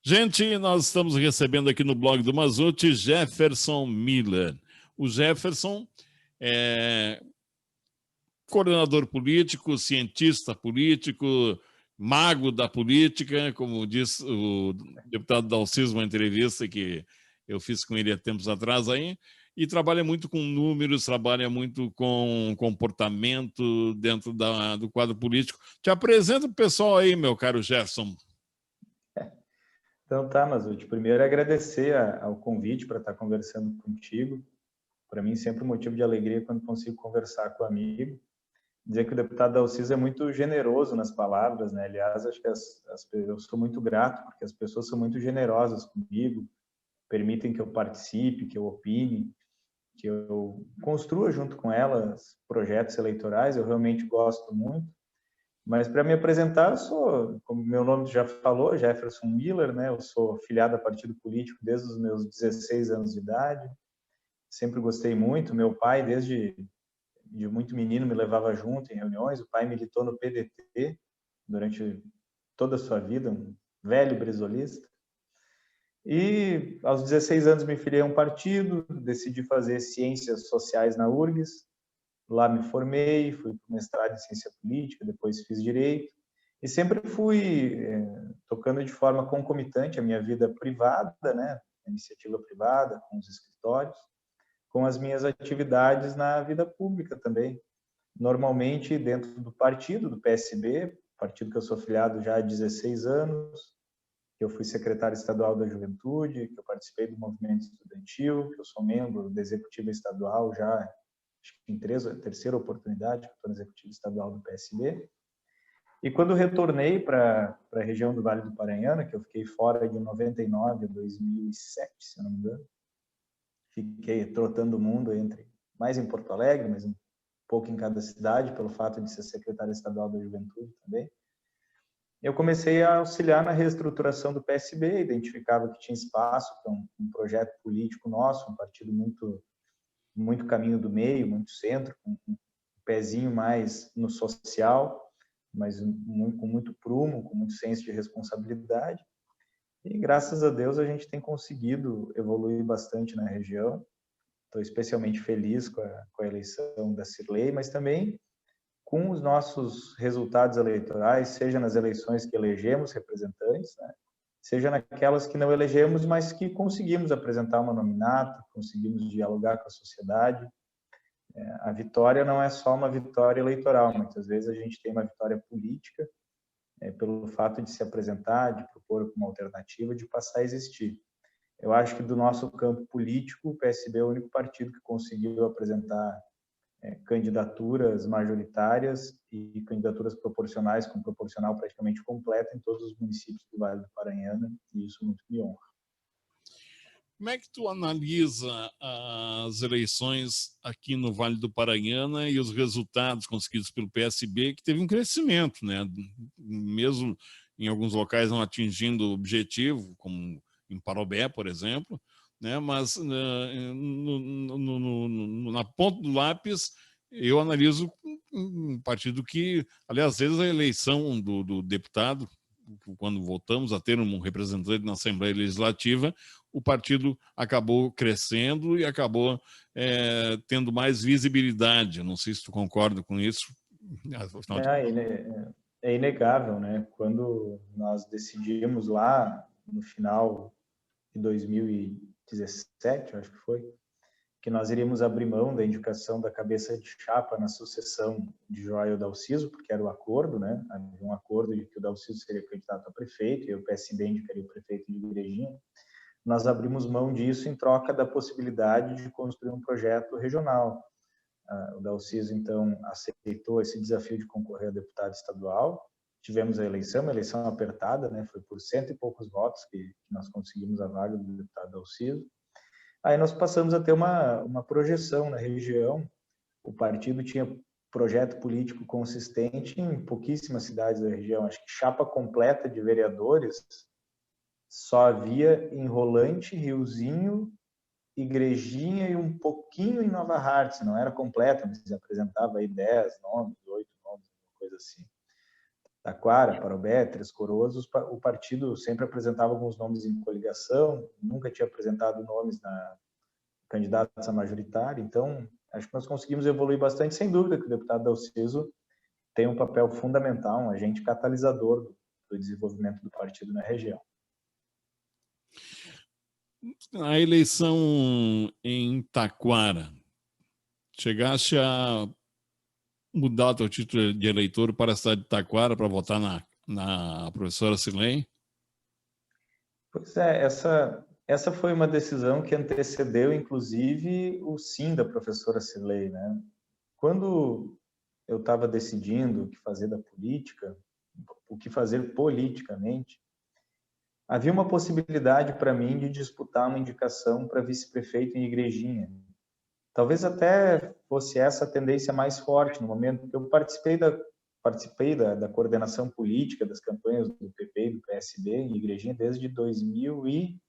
Gente, nós estamos recebendo aqui no blog do Mazzuti Jefferson Miller. O Jefferson é coordenador político, cientista político, mago da política, como disse o deputado Dalciso, uma entrevista que eu fiz com ele há tempos atrás aí, e trabalha muito com números, trabalha muito com comportamento dentro do quadro político. Te apresento o pessoal aí, meu caro Jefferson. Então tá, Mazzuti, primeiro agradecer ao convite para estar conversando contigo. Para mim sempre um motivo de alegria quando consigo conversar com um amigo. Dizer que o deputado Dalciso é muito generoso nas palavras, né? Aliás, acho que eu sou muito grato porque as pessoas são muito generosas comigo, permitem que eu participe, que eu opine, que eu construa junto com elas projetos eleitorais. Eu realmente gosto muito. Mas para me apresentar, eu sou, como meu nome já falou, Jefferson Miller, né? Eu sou filiado a partido político desde os meus 16 anos de idade. Sempre gostei muito. Meu pai, desde de muito menino, me levava junto em reuniões. O pai militou no PDT durante toda a sua vida, um velho brisolista. E aos 16 anos me filiei a um partido, decidi fazer ciências sociais na URGS. Lá me formei, fui para o mestrado em ciência política, depois fiz direito. E sempre fui tocando de forma concomitante a minha vida privada, né, a iniciativa privada, com os escritórios, com as minhas atividades na vida pública também. Normalmente dentro do partido, do PSB, partido que eu sou filiado já há 16 anos, que eu fui secretário estadual da Juventude, que eu participei do movimento estudantil, que eu sou membro da executiva estadual já, acho que em terceira oportunidade que estou na executiva estadual do PSB. E quando retornei para a região do Vale do Paranhana, que eu fiquei fora de 99 a 2007, se não me engano, fiquei trotando o mundo mais em Porto Alegre, mas um pouco em cada cidade, pelo fato de ser secretário estadual da Juventude também. Eu comecei a auxiliar na reestruturação do PSB, identificava que tinha espaço para um projeto político nosso, um partido muito caminho do meio, muito centro, com um pezinho mais no social, mas com muito prumo, com muito senso de responsabilidade. E graças a Deus a gente tem conseguido evoluir bastante na região. Estou especialmente feliz com a eleição da Cirlei, mas também com os nossos resultados eleitorais, seja nas eleições que elegemos representantes, né? Seja naquelas que não elegemos, mas que conseguimos apresentar uma nominata, conseguimos dialogar com a sociedade. A vitória não é só uma vitória eleitoral, muitas vezes a gente tem uma vitória política pelo fato de se apresentar, de propor uma alternativa, de passar a existir. Eu acho que do nosso campo político, o PSB é o único partido que conseguiu apresentar candidaturas majoritárias e candidaturas proporcionais, com proporcional praticamente completa em todos os municípios do Vale do Paranhana, e isso muito me honra. Como é que tu analisa as eleições aqui no Vale do Paranhana e os resultados conseguidos pelo PSB, que teve um crescimento, né? Mesmo em alguns locais não atingindo o objetivo, como em Parobé, por exemplo, né? Mas na ponta do lápis, eu analiso um partido que, aliás, desde a eleição do deputado, quando voltamos a ter um representante na Assembleia Legislativa, o partido acabou crescendo e acabou tendo mais visibilidade. Não sei se tu concorda com isso. É inegável, né? Quando nós decidimos lá no final de 2017, acho que foi, que nós iríamos abrir mão da indicação da cabeça de chapa na sucessão de Joel Dalciso, porque era o acordo, né? Havia um acordo de que o Dalciso seria candidato a prefeito e o PSB indicaria o prefeito de Igrejinha. Nós abrimos mão disso em troca da possibilidade de construir um projeto regional. O Dalciso, então, aceitou esse desafio de concorrer a deputado estadual. Tivemos a eleição, uma eleição apertada, né? Foi por 100 e poucos votos que nós conseguimos a vaga do deputado Dalciso. Aí nós passamos a ter uma projeção na região. O partido tinha projeto político consistente em pouquíssimas cidades da região. Acho que chapa completa de vereadores só havia em Rolante, Riozinho, Igrejinha e um pouquinho em Nova Hartz. Não era completa, mas apresentava aí 10 nomes, 8 nomes, uma coisa assim. Taquara, Parobé, Três Coroas, o partido sempre apresentava alguns nomes em coligação, nunca tinha apresentado nomes candidatos a majoritário, então acho que nós conseguimos evoluir bastante, sem dúvida que o deputado Dalciso tem um papel fundamental, um agente catalisador do desenvolvimento do partido na região. A eleição em Taquara, chegaste a mudar o teu título de eleitor para a cidade de Taquara para votar na professora Cirlei? Pois é, essa foi uma decisão que antecedeu, inclusive, o sim da professora Cirlei, né? Quando eu estava decidindo o que fazer da política, o que fazer politicamente, havia uma possibilidade para mim de disputar uma indicação para vice-prefeito em Igrejinha. Talvez até fosse essa a tendência mais forte no momento que eu participei da coordenação política das campanhas do PP e do PSB em Igrejinha desde 2008,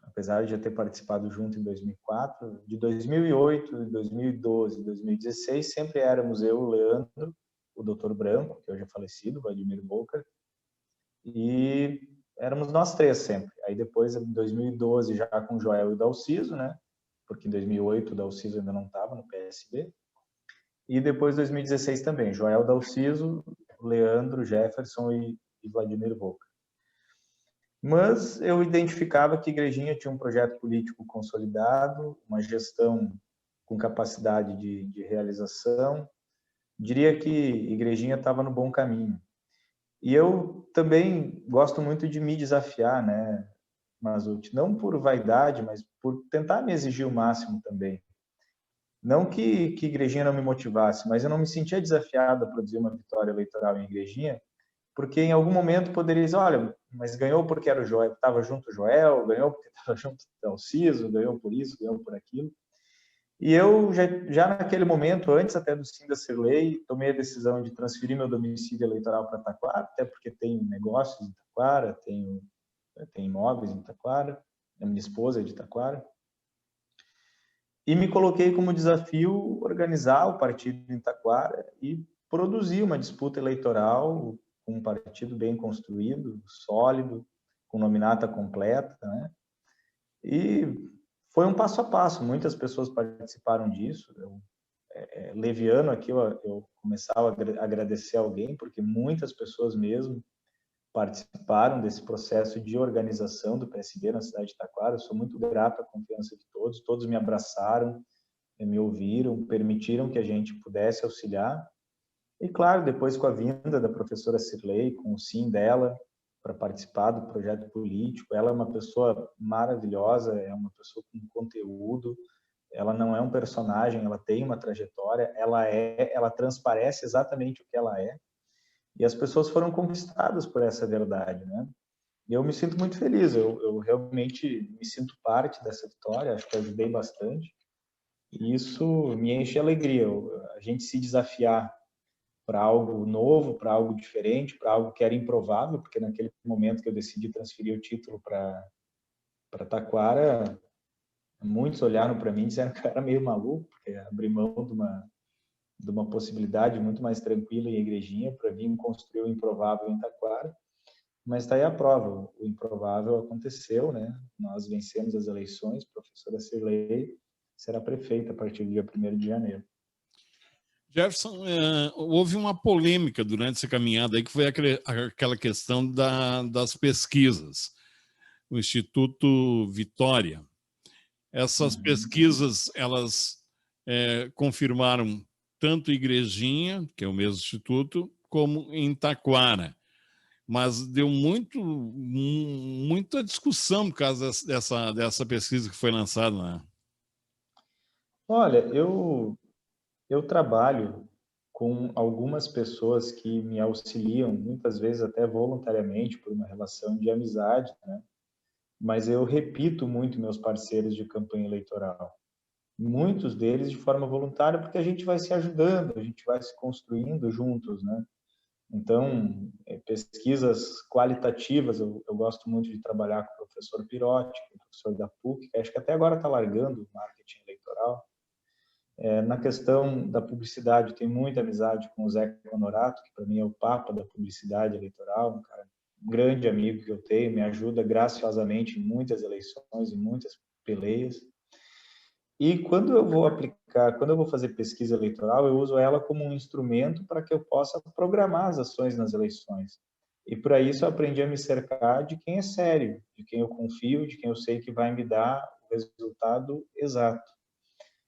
apesar de já ter participado junto em 2004. De 2008, 2012, 2016, sempre éramos eu, o Leandro, o Dr. Branco, que hoje é falecido, Vladimir Boca, e éramos nós três sempre. Aí depois, em 2012, já com o Joel e o Dalciso, né? Porque em 2008 o Dalciso ainda não estava no PSB. E depois, 2016 também, Joel, Dalciso, Leandro, Jefferson e Vladimir Boca. Mas eu identificava que Igrejinha tinha um projeto político consolidado, uma gestão com capacidade de realização. Diria que Igrejinha estava no bom caminho. E eu também gosto muito de me desafiar, né, Mazzucchi? Não por vaidade, mas por tentar me exigir o máximo também. Não que Igrejinha não me motivasse, mas eu não me sentia desafiado a produzir uma vitória eleitoral em Igrejinha, porque em algum momento poderia dizer, olha, mas ganhou porque era o Joel, estava junto o Joel, ganhou porque estava junto o Dalciso, ganhou por isso, ganhou por aquilo. E eu, já naquele momento, antes até do sim da Cirlei, tomei a decisão de transferir meu domicílio eleitoral para Taquara, até porque tenho negócios em Taquara, tenho imóveis em Taquara, a minha esposa é de Taquara. E me coloquei como desafio organizar o partido em Taquara e produzir uma disputa eleitoral com um partido bem construído, sólido, com nominata completa, né? E foi um passo a passo, muitas pessoas participaram disso. Leviano aqui, eu começava a agradecer alguém, porque muitas pessoas mesmo participaram desse processo de organização do PSB na cidade de Taquara. Eu sou muito grato à confiança de todos, todos me abraçaram, me ouviram, permitiram que a gente pudesse auxiliar. E claro, depois com a vinda da professora Cirlei, com o sim dela para participar do projeto político, ela é uma pessoa maravilhosa, é uma pessoa com conteúdo, ela não é um personagem, ela tem uma trajetória, ela transparece exatamente o que ela é, e as pessoas foram conquistadas por essa verdade, né? E eu me sinto muito feliz, eu realmente me sinto parte dessa vitória, acho que ajudei bastante, e isso me enche de alegria, a gente se desafiar para algo novo, para algo diferente, para algo que era improvável, porque naquele momento que eu decidi transferir o título para Taquara, muitos olharam para mim e disseram que eu era meio maluco, porque abri mão de uma possibilidade muito mais tranquila em Igrejinha para vir construir o improvável em Taquara. Mas está aí a prova, o improvável aconteceu, né? Nós vencemos as eleições, a professora Cirlei será prefeita a partir do dia 1º de janeiro. Jefferson, houve uma polêmica durante essa caminhada aí, que foi aquela questão das pesquisas. O Instituto Vitória. Essas pesquisas, elas confirmaram tanto Igrejinha, que é o mesmo instituto, como em Taquara. Mas deu muita discussão por causa dessa pesquisa que foi lançada, né? Olha, eu trabalho com algumas pessoas que me auxiliam, muitas vezes até voluntariamente, por uma relação de amizade, né? Mas eu repito muito meus parceiros de campanha eleitoral. Muitos deles de forma voluntária, porque a gente vai se ajudando, a gente vai se construindo juntos, né? Então, pesquisas qualitativas, eu gosto muito de trabalhar com o professor Pirotti, que é professor da PUC, que acho que até agora está largando o marketing eleitoral. Na questão da publicidade, tenho muita amizade com o Zé Honorato, que para mim é o papa da publicidade eleitoral, um cara, um grande amigo que eu tenho, me ajuda graciosamente em muitas eleições, em muitas peleias. E quando eu vou aplicar, quando eu vou fazer pesquisa eleitoral, eu uso ela como um instrumento para que eu possa programar as ações nas eleições. E para isso eu aprendi a me cercar de quem é sério, de quem eu confio, de quem eu sei que vai me dar o resultado exato.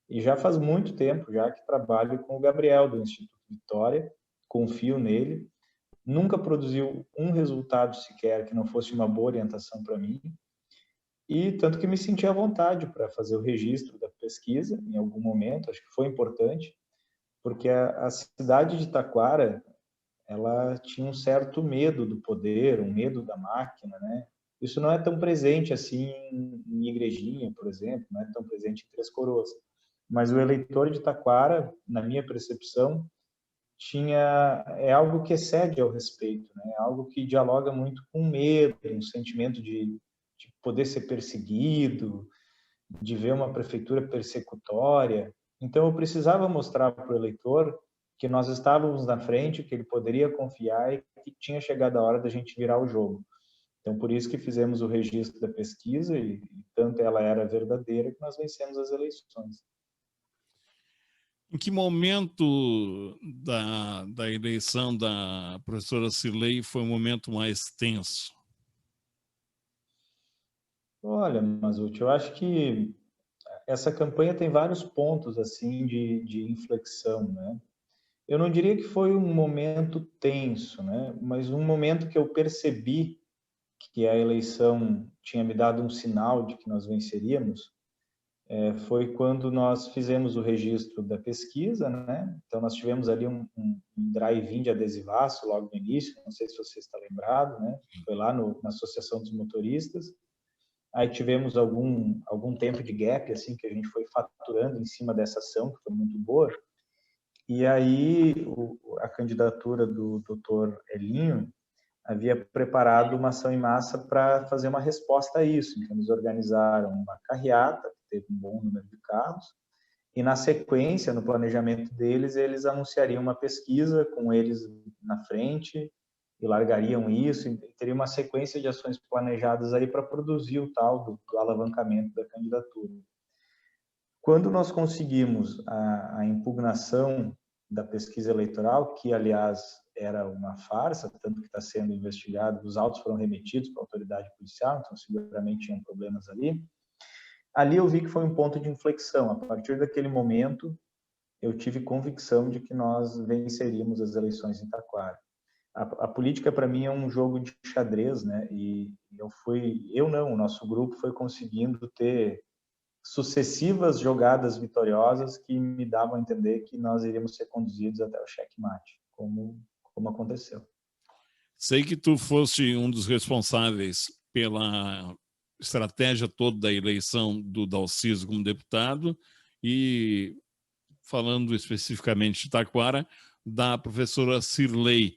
E já faz muito tempo já que trabalho com o Gabriel do Instituto Vitória, confio nele. Nunca produziu um resultado sequer que não fosse uma boa orientação para mim. E tanto que me senti à vontade para fazer o registro da pesquisa em algum momento, acho que foi importante, porque a cidade de Taquara, ela tinha um certo medo do poder, um medo da máquina, né? Isso não é tão presente assim em Igrejinha, por exemplo, não é tão presente em Três Coroas. Mas o eleitor de Taquara, na minha percepção, é algo que excede ao respeito, né? É algo que dialoga muito com medo, um sentimento de poder ser perseguido, de ver uma prefeitura persecutória. Então, eu precisava mostrar para o eleitor que nós estávamos na frente, que ele poderia confiar e que tinha chegado a hora da gente virar o jogo. Então, por isso que fizemos o registro da pesquisa e tanto ela era verdadeira que nós vencemos as eleições. Em que momento da eleição da professora Cirlei foi o momento mais tenso? Olha, Masucci, eu acho que essa campanha tem vários pontos assim de inflexão, né? Eu não diria que foi um momento tenso, né? Mas um momento que eu percebi que a eleição tinha me dado um sinal de que nós venceríamos, foi quando nós fizemos o registro da pesquisa, né? Então nós tivemos ali um drive-in de adesivaço logo no início, não sei se você está lembrado, né? Foi lá na Associação dos Motoristas. Aí tivemos algum tempo de gap, assim, que a gente foi faturando em cima dessa ação, que foi muito boa. E aí a candidatura do Dr. Elinho havia preparado uma ação em massa para fazer uma resposta a isso. Então, eles organizaram uma carreata, que teve um bom número de carros, e na sequência, no planejamento deles, eles anunciariam uma pesquisa com eles na frente e largariam isso, e teria uma sequência de ações planejadas aí para produzir o tal do alavancamento da candidatura. Quando nós conseguimos a impugnação da pesquisa eleitoral, que, aliás, era uma farsa, tanto que está sendo investigado, os autos foram remetidos para a autoridade policial, então seguramente tinham problemas ali. Ali eu vi que foi um ponto de inflexão. A partir daquele momento, eu tive convicção de que nós venceríamos as eleições em Taquara. A política, para mim, é um jogo de xadrez, né? E o nosso grupo foi conseguindo ter sucessivas jogadas vitoriosas que me davam a entender que nós iríamos ser conduzidos até o checkmate, como aconteceu. Sei que tu foste um dos responsáveis pela estratégia toda da eleição do Dalciso como deputado e, falando especificamente de Taquara, da professora Cirlei.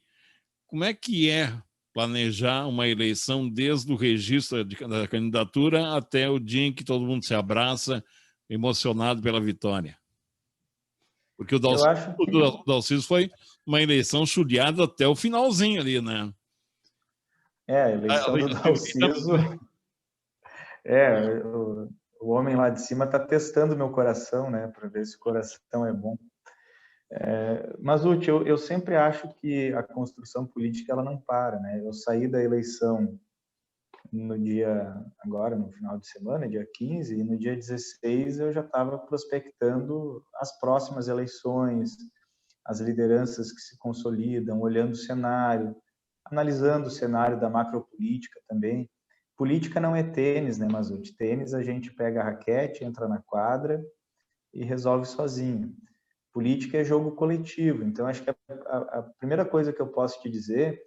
Como é que é planejar uma eleição desde o registro da candidatura até o dia em que todo mundo se abraça, emocionado pela vitória? Porque o Eu acho que Dalciso foi uma eleição chuleada até o finalzinho ali, né? a eleição do Dalciso, o homem lá de cima está testando meu coração, né, para ver se o coração é bom. Mas, Uti, eu sempre acho que a construção política ela não para, né? Eu saí da eleição agora no final de semana, dia 15, e no dia 16 eu já estava prospectando as próximas eleições, as lideranças que se consolidam, olhando o cenário, analisando o cenário da macropolítica também. Política não é tênis, né, Mazuti? Tênis a gente pega a raquete, entra na quadra e resolve sozinho. Política é jogo coletivo, então acho que a primeira coisa que eu posso te dizer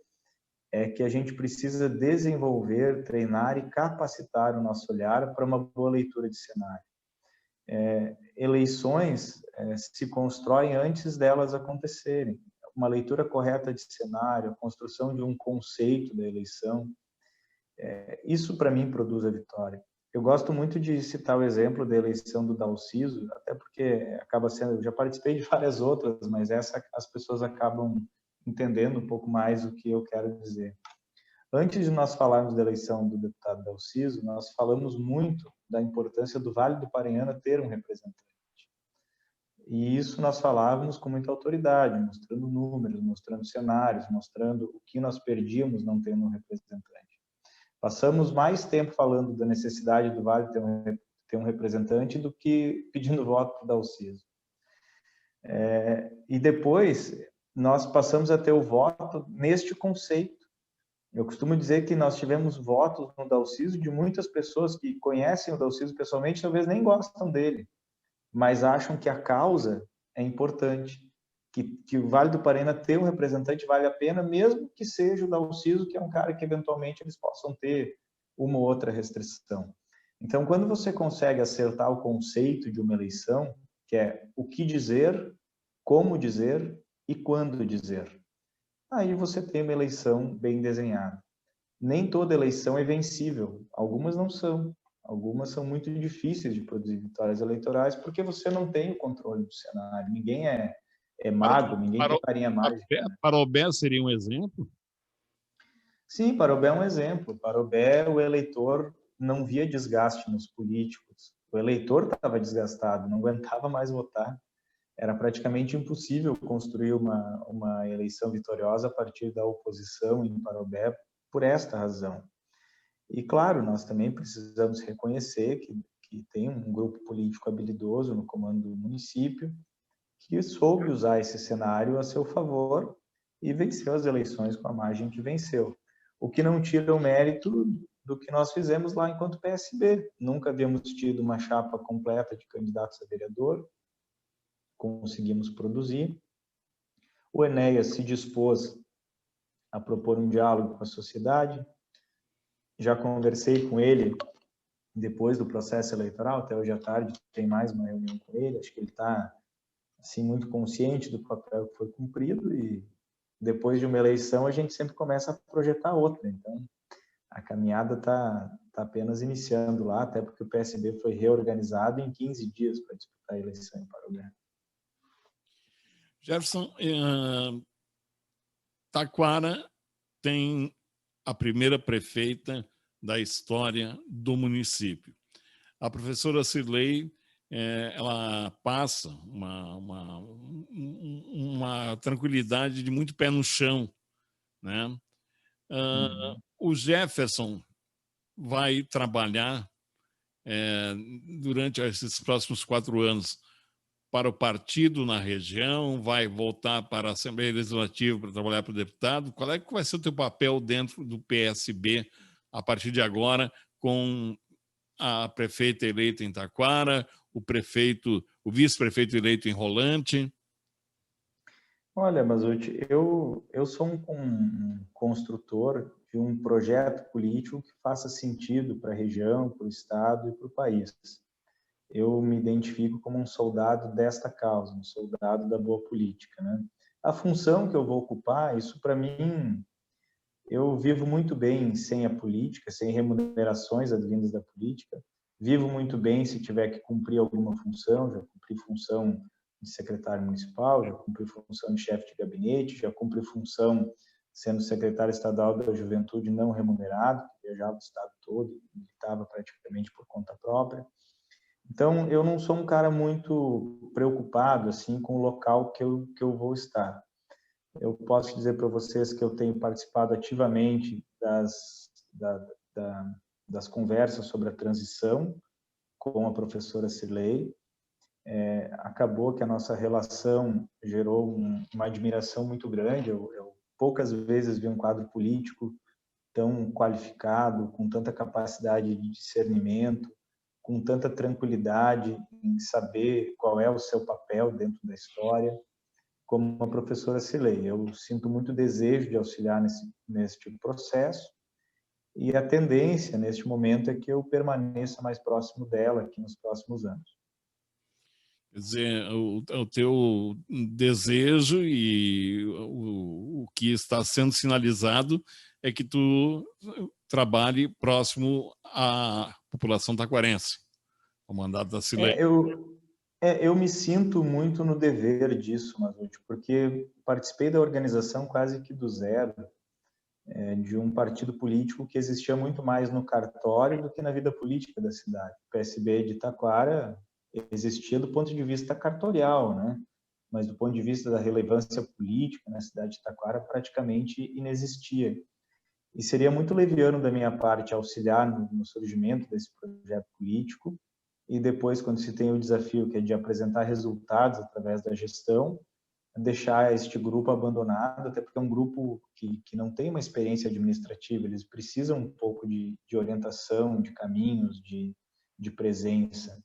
é que a gente precisa desenvolver, treinar e capacitar o nosso olhar para uma boa leitura de cenário. Eleições se constroem antes delas acontecerem. Uma leitura correta de cenário, a construção de um conceito da eleição, isso para mim produz a vitória. Eu gosto muito de citar o exemplo da eleição do Dalciso, até porque acaba sendo, eu já participei de várias outras, mas essa as pessoas acabam entendendo um pouco mais o que eu quero dizer. Antes de nós falarmos da eleição do deputado Dalciso, nós falamos muito da importância do Vale do Paranhana ter um representante. E isso nós falávamos com muita autoridade, mostrando números, mostrando cenários, mostrando o que nós perdíamos não tendo um representante. Passamos mais tempo falando da necessidade do Vale ter um representante do que pedindo voto para o Dalciso. E depois nós passamos a ter o voto neste conceito. Eu costumo dizer que nós tivemos votos no Dalciso de muitas pessoas que conhecem o Dalciso pessoalmente, talvez nem gostam dele, mas acham que a causa é importante, que o Vale do Paraíba ter um representante vale a pena, mesmo que seja o Dalciso, que é um cara que eventualmente eles possam ter uma ou outra restrição. Então, quando você consegue acertar o conceito de uma eleição, que é o que dizer, como dizer e quando dizer, aí você tem uma eleição bem desenhada. Nem toda eleição é vencível, algumas não são. Algumas são muito difíceis de produzir vitórias eleitorais porque você não tem o controle do cenário. Ninguém é mago, ninguém tem varinha mágica. Parobé seria um exemplo? Sim, Parobé é um exemplo. Parobé, o eleitor não via desgaste nos políticos. O eleitor estava desgastado, não aguentava mais votar. Era praticamente impossível construir uma eleição vitoriosa a partir da oposição em Parobé por esta razão. E, claro, nós também precisamos reconhecer que tem um grupo político habilidoso no comando do município que soube usar esse cenário a seu favor e venceu as eleições com a margem que venceu. O que não tira o mérito do que nós fizemos lá enquanto PSB. Nunca havíamos tido uma chapa completa de candidatos a vereador, conseguimos produzir. O Enéas se dispôs a propor um diálogo com a sociedade. Já conversei com ele depois do processo eleitoral, até hoje à tarde tem mais uma reunião com ele, acho que ele está assim, muito consciente do papel que foi cumprido e depois de uma eleição a gente sempre começa a projetar outra, então a caminhada está apenas iniciando lá, até porque o PSB foi reorganizado em 15 dias para disputar a eleição em Parobé. Jefferson, Taquara tem a primeira prefeita da história do município. A professora Cirlei, ela passa uma tranquilidade de muito pé no chão, né? O Jefferson vai trabalhar durante esses próximos 4 anos para o partido na região, vai voltar para a Assembleia Legislativa para trabalhar para o deputado. Qual é que vai ser o teu papel dentro do PSB a partir de agora, com a prefeita eleita em Taquara, o vice-prefeito eleito em Rolante? Olha, Masucci, eu sou um construtor de um projeto político que faça sentido para a região, para o Estado e para o país. Eu me identifico como um soldado desta causa, um soldado da boa política, né? A função que eu vou ocupar, isso para mim, eu vivo muito bem sem a política, sem remunerações advindas da política. Vivo muito bem se tiver que cumprir alguma função, já cumpri função de secretário municipal, já cumpri função de chefe de gabinete, já cumpri função sendo secretário estadual da Juventude não remunerado, que viajava o estado todo e militava praticamente por conta própria. Então, eu não sou um cara muito preocupado assim com o local que eu vou estar. Eu posso dizer para vocês que eu tenho participado ativamente das conversas sobre a transição com a professora Cirlei. Acabou que a nossa relação gerou uma admiração muito grande. Eu poucas vezes vi um quadro político tão qualificado, com tanta capacidade de discernimento, com tanta tranquilidade em saber qual é o seu papel dentro da história, como a professora Cirlei. Eu sinto muito desejo de auxiliar neste processo e a tendência neste momento é que eu permaneça mais próximo dela aqui nos próximos anos. Quer dizer, o teu desejo e o que está sendo sinalizado é que tu trabalhe próximo a população taquarense, o mandato da Cilene. Eu me sinto muito no dever disso, Mazzucci, porque participei da organização quase que do zero, de um partido político que existia muito mais no cartório do que na vida política da cidade. O PSB de Taquara existia do ponto de vista cartorial, né? Mas do ponto de vista da relevância política na cidade de Taquara praticamente inexistia. E seria muito leviano da minha parte auxiliar no surgimento desse projeto político e depois, quando se tem o desafio que é de apresentar resultados através da gestão, deixar este grupo abandonado, até porque é um grupo que não tem uma experiência administrativa, eles precisam um pouco de orientação, de caminhos, de presença.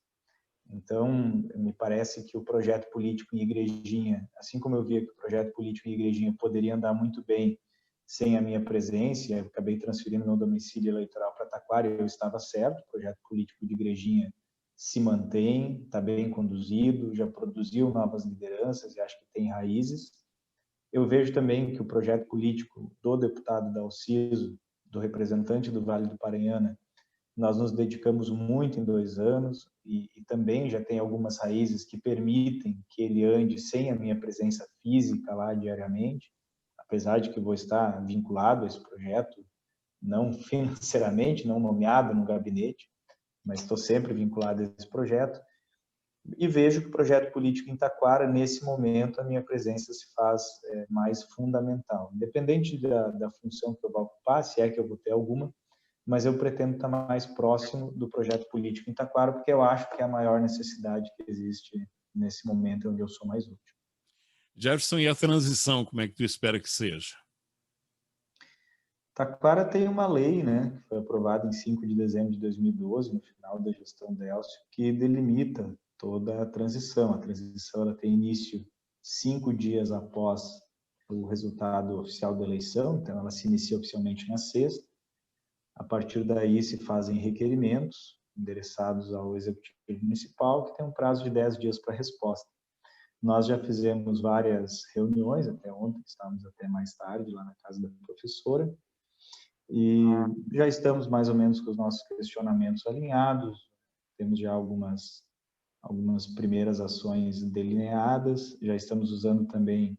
Então, me parece que o projeto político em Igrejinha, assim como eu via que o projeto político em Igrejinha poderia andar muito bem sem a minha presença, eu acabei transferindo meu domicílio eleitoral para Taquara e eu estava certo, o projeto político de Igrejinha se mantém, está bem conduzido, já produziu novas lideranças e acho que tem raízes. Eu vejo também que o projeto político do deputado Dalciso, do representante do Vale do Paranhana, nós nos dedicamos muito em 2 anos e também já tem algumas raízes que permitem que ele ande sem a minha presença física lá diariamente, apesar de que vou estar vinculado a esse projeto, não financeiramente, não nomeado no gabinete, mas estou sempre vinculado a esse projeto. E vejo que o projeto político em Taquara, nesse momento, a minha presença se faz mais fundamental. Independente da função que eu vou ocupar, se é que eu vou ter alguma, mas eu pretendo estar mais próximo do projeto político em Taquara, porque eu acho que é a maior necessidade que existe nesse momento onde eu sou mais útil. Jefferson, e a transição, como é que tu espera que seja? Taquara tem uma lei, né, que foi aprovada em 5 de dezembro de 2012, no final da gestão da Elcio, que delimita toda a transição. A transição ela tem início 5 dias após o resultado oficial da eleição, então ela se inicia oficialmente na sexta. A partir daí se fazem requerimentos endereçados ao Executivo Municipal, que tem um prazo de 10 dias para resposta. Nós já fizemos várias reuniões, até ontem, estávamos até mais tarde lá na casa da professora, e já estamos mais ou menos com os nossos questionamentos alinhados, temos já algumas primeiras ações delineadas, já estamos usando também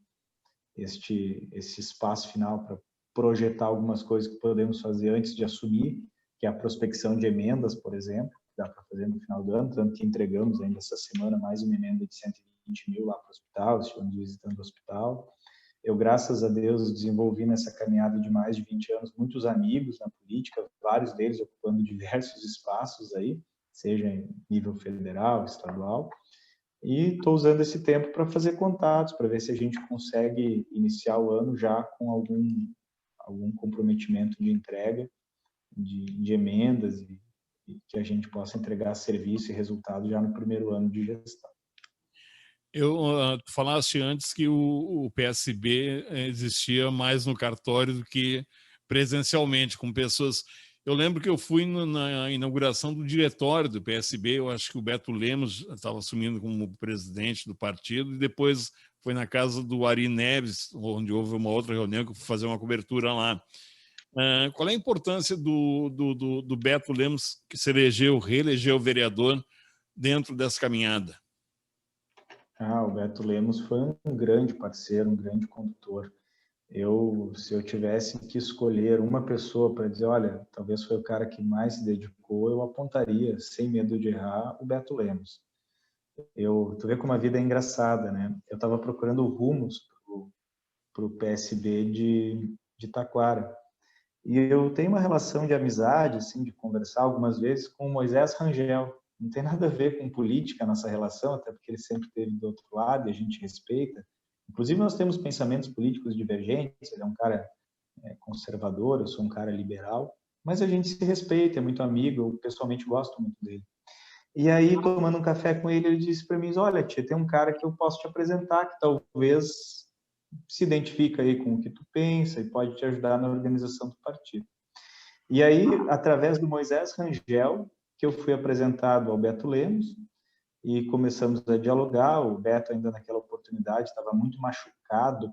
esse espaço final para projetar algumas coisas que podemos fazer antes de assumir, que é a prospecção de emendas, por exemplo, que dá para fazer no final do ano, tanto que entregamos ainda essa semana mais uma emenda de 120 mil lá para o hospital, estivemos visitando o hospital. Eu, graças a Deus, desenvolvi nessa caminhada de mais de 20 anos muitos amigos na política, vários deles ocupando diversos espaços aí, seja em nível federal, estadual, e estou usando esse tempo para fazer contatos, para ver se a gente consegue iniciar o ano já com algum comprometimento de entrega, de emendas, e que a gente possa entregar serviço e resultado já no primeiro ano de gestão. Tu falaste antes que o PSB existia mais no cartório do que presencialmente, com pessoas. Eu lembro que eu fui na inauguração do diretório do PSB, eu acho que o Beto Lemos estava assumindo como presidente do partido, e depois foi na casa do Ari Neves, onde houve uma outra reunião que eu fui fazer uma cobertura lá. Qual é a importância do Beto Lemos, que se reelegeu vereador, dentro dessa caminhada? O Beto Lemos foi um grande parceiro, um grande condutor. Se eu tivesse que escolher uma pessoa para dizer, olha, talvez foi o cara que mais se dedicou, eu apontaria, sem medo de errar, o Beto Lemos. Tu vê como a vida é engraçada, né? Eu estava procurando rumos para o PSB de Taquara. E eu tenho uma relação de amizade, assim, de conversar algumas vezes com o Moisés Rangel. Não tem nada a ver com política a nossa relação, até porque ele sempre esteve do outro lado e a gente respeita. Inclusive, nós temos pensamentos políticos divergentes. Ele é um cara conservador, eu sou um cara liberal, mas a gente se respeita, é muito amigo, eu pessoalmente gosto muito dele. E aí, tomando um café com ele, ele disse para mim, olha, tia, tem um cara que eu posso te apresentar, que talvez se identifica aí com o que tu pensa e pode te ajudar na organização do partido. E aí, através do Moisés Rangel, que eu fui apresentado ao Beto Lemos e começamos a dialogar. O Beto, ainda naquela oportunidade, estava muito machucado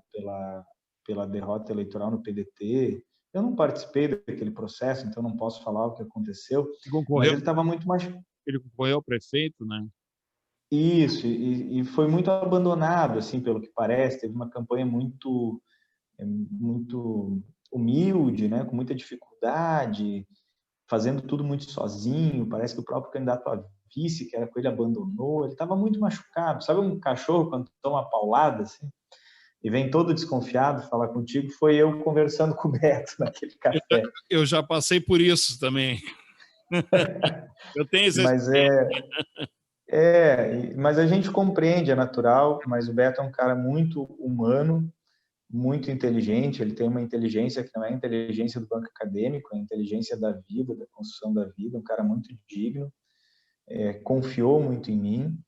pela derrota eleitoral no PDT, Eu não participei daquele processo, então não posso falar o que aconteceu, Ele mas concorreu, ele estava muito mais... ele concorreu ao prefeito, né? Isso, e foi muito abandonado, assim, pelo que parece. Teve uma campanha muito humilde, né, com muita dificuldade, fazendo tudo muito sozinho. Parece que o próprio candidato a vice, que era com ele, abandonou. Ele estava muito machucado. Sabe um cachorro quando toma uma paulada, assim, e vem todo desconfiado falar contigo? Foi eu conversando com o Beto naquele café. Eu já passei por isso também. Eu tenho esse... Mas mas a gente compreende, é natural. Mas o Beto é um cara muito humano, muito inteligente. Ele tem uma inteligência que não é a inteligência do banco acadêmico, é a inteligência da vida, da construção da vida. Um cara muito digno, confiou muito em mim.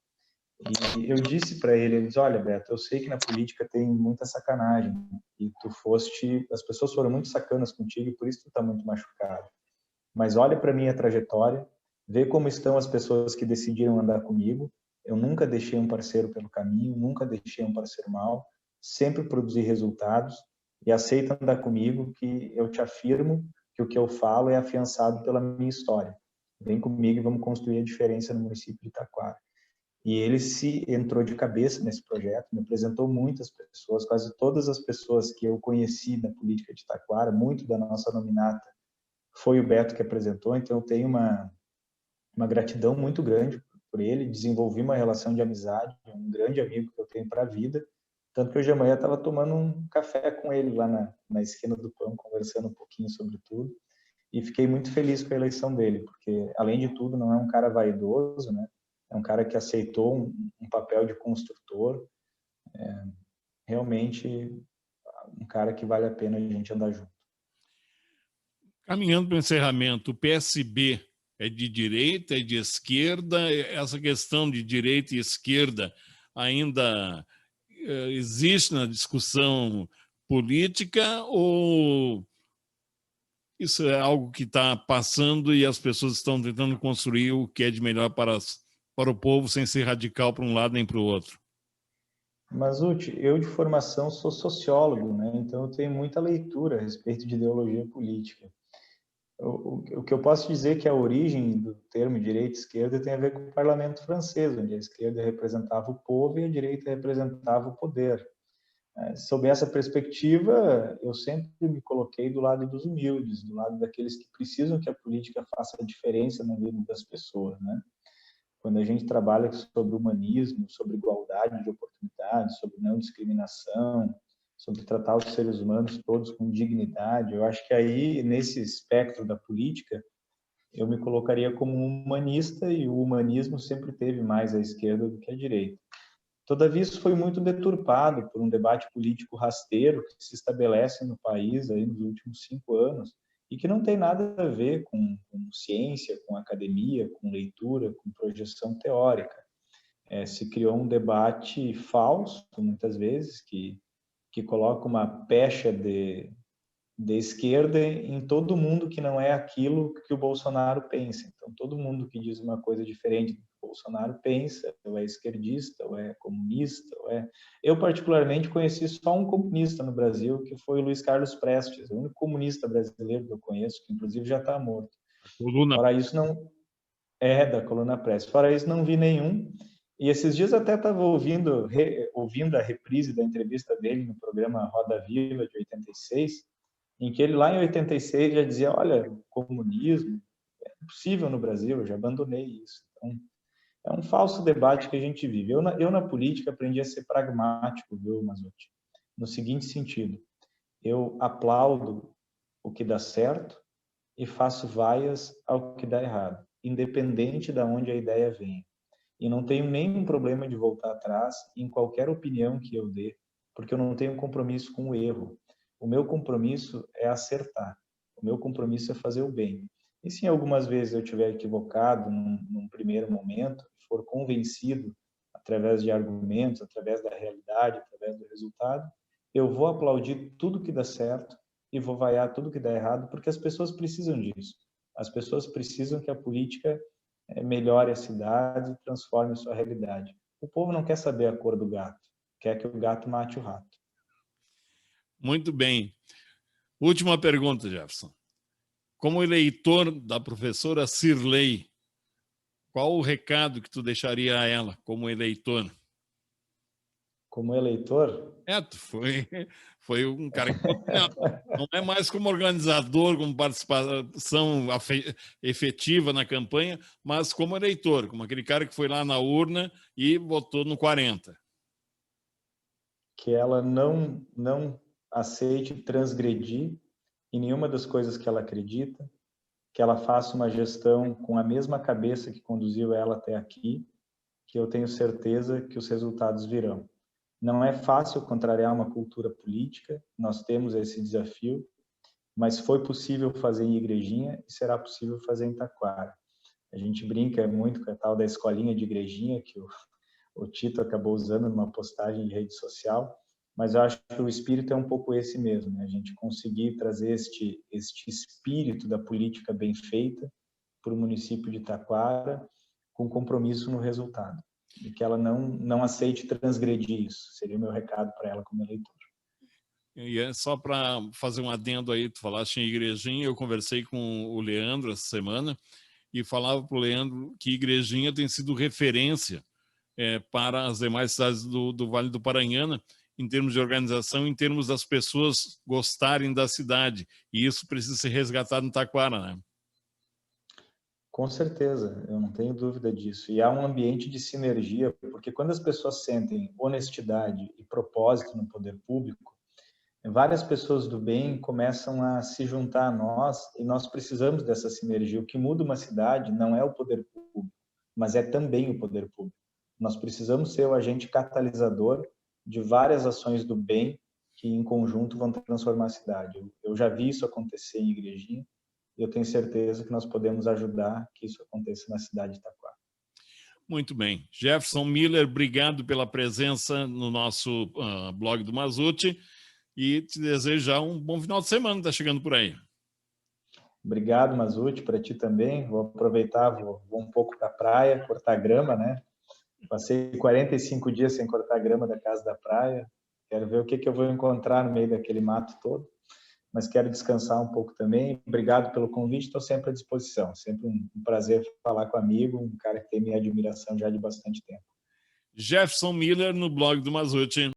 E eu disse para ele, ele disse: olha, Beto, eu sei que na política tem muita sacanagem, e as pessoas foram muito sacanas contigo, e por isso tu tá muito machucado. Mas olha para minha trajetória, vê como estão as pessoas que decidiram andar comigo. Eu nunca deixei um parceiro pelo caminho, nunca deixei um parceiro mal, sempre produzi resultados, e aceita andar comigo, que eu te afirmo que o que eu falo é afiançado pela minha história. Vem comigo e vamos construir a diferença no município de Taquara. E ele se entrou de cabeça nesse projeto, me apresentou muitas pessoas, quase todas as pessoas que eu conheci na política de Taquara, muito da nossa nominata foi o Beto que apresentou. Então eu tenho uma gratidão muito grande por ele, desenvolvi uma relação de amizade, um grande amigo que eu tenho para a vida, tanto que hoje de manhã estava tomando um café com ele lá na esquina do pão, conversando um pouquinho sobre tudo, e fiquei muito feliz com a eleição dele, porque, além de tudo, não é um cara vaidoso, né? É um cara que aceitou um papel de construtor, realmente um cara que vale a pena a gente andar junto. Caminhando para o encerramento, o PSB é de direita, é de esquerda? Essa questão de direita e esquerda ainda existe na discussão política, ou isso é algo que está passando e as pessoas estão tentando construir o que é de melhor para o povo, sem ser radical para um lado nem para o outro? Mas, Uti, eu de formação sou sociólogo, né? Então eu tenho muita leitura a respeito de ideologia política. O que eu posso dizer é que a origem do termo direita e esquerda tem a ver com o parlamento francês, onde a esquerda representava o povo e a direita representava o poder. Sob essa perspectiva, eu sempre me coloquei do lado dos humildes, do lado daqueles que precisam que a política faça a diferença na vida das pessoas, né? Quando a gente trabalha sobre humanismo, sobre igualdade de oportunidades, sobre não discriminação, sobre tratar os seres humanos todos com dignidade, eu acho que aí, nesse espectro da política, eu me colocaria como um humanista, e o humanismo sempre teve mais à esquerda do que à direita. Todavia, isso foi muito deturpado por um debate político rasteiro que se estabelece no país aí nos últimos 5 anos, e que não tem nada a ver com ciência, com academia, com leitura, com projeção teórica. Se criou um debate falso, muitas vezes, que coloca uma pecha de esquerda em todo mundo que não é aquilo que o Bolsonaro pensa. Então, todo mundo que diz uma coisa diferente do que o Bolsonaro pensa, ou é esquerdista, ou é comunista, ou é... Eu, particularmente, conheci só um comunista no Brasil, que foi o Luiz Carlos Prestes, o único comunista brasileiro que eu conheço, que inclusive já está morto. Coluna. Fora isso, não... É, da coluna Prestes. Fora isso, não vi nenhum. E esses dias até estava ouvindo a reprise da entrevista dele no programa Roda Viva, de 86, em que ele lá em 86 já dizia: olha, o comunismo é impossível no Brasil, eu já abandonei isso. Então, é um falso debate que a gente vive. Eu na política aprendi a ser pragmático, viu, Mazotti? No seguinte sentido: eu aplaudo o que dá certo e faço vaias ao que dá errado, independente de onde a ideia vem. E não tenho nenhum problema de voltar atrás em qualquer opinião que eu dê, porque eu não tenho compromisso com o erro. O meu compromisso é acertar. O meu compromisso é fazer o bem. E se algumas vezes eu estiver equivocado num primeiro momento, for convencido através de argumentos, através da realidade, através do resultado, eu vou aplaudir tudo que dá certo e vou vaiar tudo que dá errado, porque as pessoas precisam disso. As pessoas precisam que a política melhore a cidade e transforme sua realidade. O povo não quer saber a cor do gato, quer que o gato mate o rato. Muito bem. Última pergunta, Jefferson. Como eleitor da professora Cirlei, qual o recado que tu deixaria a ela como eleitor? Como eleitor? Tu foi um cara que não é mais como organizador, como participação efetiva na campanha, mas como eleitor, como aquele cara que foi lá na urna e votou no 40. Que ela não aceite transgredir em nenhuma das coisas que ela acredita, que ela faça uma gestão com a mesma cabeça que conduziu ela até aqui, que eu tenho certeza que os resultados virão. Não é fácil contrariar uma cultura política, nós temos esse desafio, mas foi possível fazer em Igrejinha e será possível fazer em Taquara. A gente brinca muito com a tal da escolinha de Igrejinha, que o Tito acabou usando numa postagem de rede social, mas eu acho que o espírito é um pouco esse mesmo, né? A gente conseguir trazer este espírito da política bem feita para o município de Taquara, com compromisso no resultado. E que ela não aceite transgredir isso. Seria o meu recado para ela como eleitor. E é só para fazer um adendo aí, tu falaste em Igrejinha, eu conversei com o Leandro essa semana e falava para o Leandro que Igrejinha tem sido referência para as demais cidades do Vale do Paranhana, em termos de organização, em termos das pessoas gostarem da cidade. E isso precisa ser resgatado no Taquara, né? Com certeza, eu não tenho dúvida disso. E há um ambiente de sinergia, porque quando as pessoas sentem honestidade e propósito no poder público, várias pessoas do bem começam a se juntar a nós e nós precisamos dessa sinergia. O que muda uma cidade não é o poder público, mas é também o poder público. Nós precisamos ser o agente catalisador de várias ações do bem que em conjunto vão transformar a cidade. Eu já vi isso acontecer em Igrejinha e eu tenho certeza que nós podemos ajudar que isso aconteça na cidade de Itaquá. Muito bem. Jefferson Miller, obrigado pela presença no nosso blog do Mazzuti e te desejo já um bom final de semana, está chegando por aí. Obrigado, Mazzuti, para ti também. Vou aproveitar, vou um pouco para a praia, cortar grama, né? Passei 45 dias sem cortar grama da casa da praia. Quero ver o que eu vou encontrar no meio daquele mato todo, mas quero descansar um pouco também. Obrigado pelo convite, estou sempre à disposição. Sempre um prazer falar com um amigo, um cara que tem minha admiração já de bastante tempo. Jefferson Miller, no blog do Mazzuti.